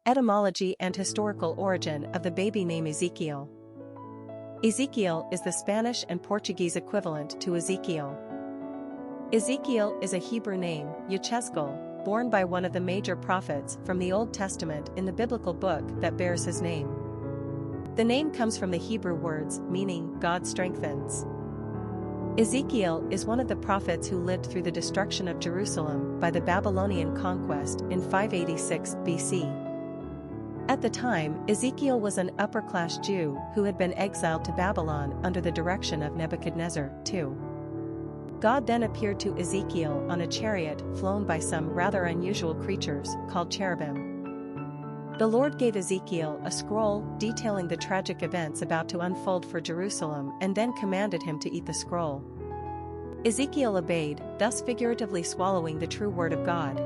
Etymology and historical origin of the baby name Ezekiel. Ezekiel is the Spanish and Portuguese equivalent to Ezekiel. Ezekiel is a Hebrew name, Yechezkel, born by one of the major prophets from the Old Testament in the biblical book that bears his name. The name comes from the Hebrew words meaning God strengthens. Ezekiel is one of the prophets who lived through the destruction of Jerusalem by the Babylonian conquest in 586 BC. At the time, Ezekiel was an upper-class Jew who had been exiled to Babylon under the direction of Nebuchadnezzar II. God then appeared to Ezekiel on a chariot flown by some rather unusual creatures called cherubim. The Lord gave Ezekiel a scroll detailing the tragic events about to unfold for Jerusalem and then commanded him to eat the scroll. Ezekiel obeyed, thus figuratively swallowing the true word of God.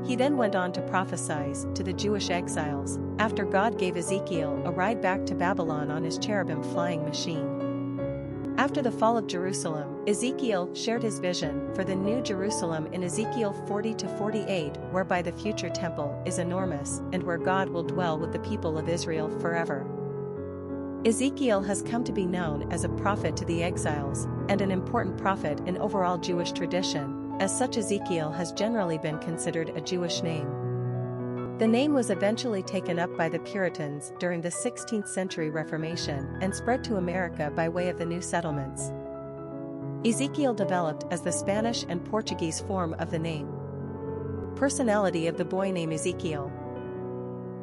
He then went on to prophesize to the Jewish exiles, after God gave Ezekiel a ride back to Babylon on his cherubim flying machine. After the fall of Jerusalem, Ezekiel shared his vision for the New Jerusalem in Ezekiel 40-48, whereby the future temple is enormous and where God will dwell with the people of Israel forever. Ezekiel has come to be known as a prophet to the exiles, and an important prophet in overall Jewish tradition. As such, Ezekiel has generally been considered a Jewish name. The name was eventually taken up by the Puritans during the 16th century Reformation and spread to America by way of the new settlements. Ezekiel developed as the Spanish and Portuguese form of the name. Personality of the boy named Ezekiel.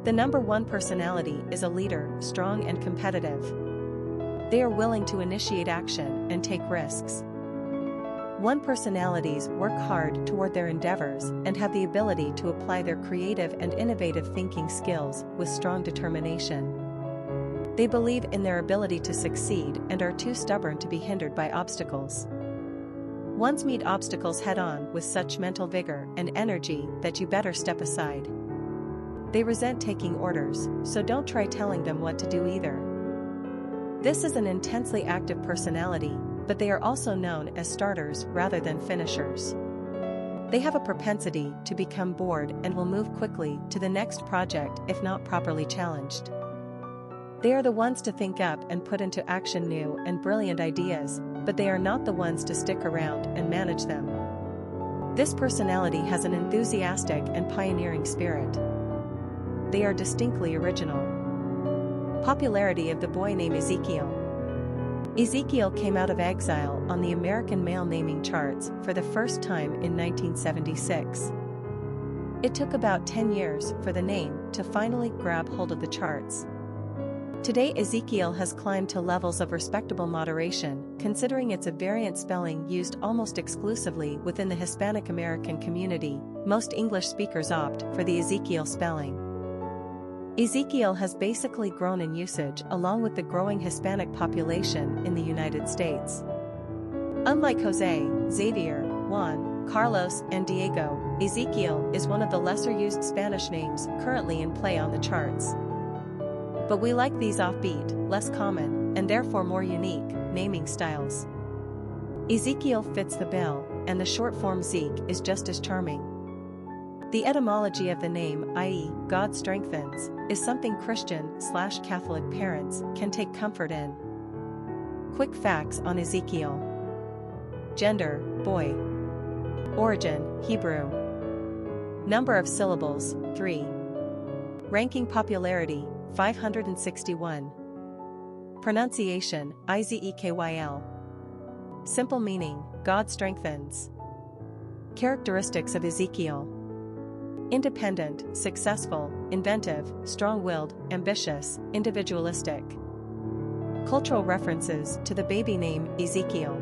The number one personality is a leader, strong and competitive. They are willing to initiate action and take risks. One personalities work hard toward their endeavors and have the ability to apply their creative and innovative thinking skills with strong determination. They believe in their ability to succeed and are too stubborn to be hindered by obstacles. Ones meet obstacles head-on with such mental vigor and energy that you better step aside. They resent taking orders, so don't try telling them what to do either. This is an intensely active personality, but they are also known as starters rather than finishers. They have a propensity to become bored and will move quickly to the next project if not properly challenged. They are the ones to think up and put into action new and brilliant ideas, but they are not the ones to stick around and manage them. This personality has an enthusiastic and pioneering spirit. They are distinctly original. Popularity of the boy named Ezekiel. Ezekiel came out of exile on the American male naming charts for the first time in 1976. It took about 10 years for the name to finally grab hold of the charts. Today Ezekiel has climbed to levels of respectable moderation, considering it's a variant spelling used almost exclusively within the Hispanic-American community. Most English speakers opt for the Ezekiel spelling. Ezekiel has basically grown in usage along with the growing Hispanic population in the United States. Unlike Jose, Xavier, Juan, Carlos, and Diego, Ezekiel is one of the lesser-used Spanish names currently in play on the charts. But we like these offbeat, less common, and therefore more unique, naming styles. Ezekiel fits the bill, and the short form Zeke is just as charming. The etymology of the name, i.e., God strengthens, is something Christian/Catholic parents can take comfort in. Quick facts on Ezekiel. Gender, boy. Origin, Hebrew. Number of syllables, 3. Ranking popularity, 561. Pronunciation, Izekyl. Simple meaning, God strengthens. Characteristics of Ezekiel. Independent, successful, inventive, strong-willed, ambitious, individualistic. Cultural references to the baby name Ezekiel.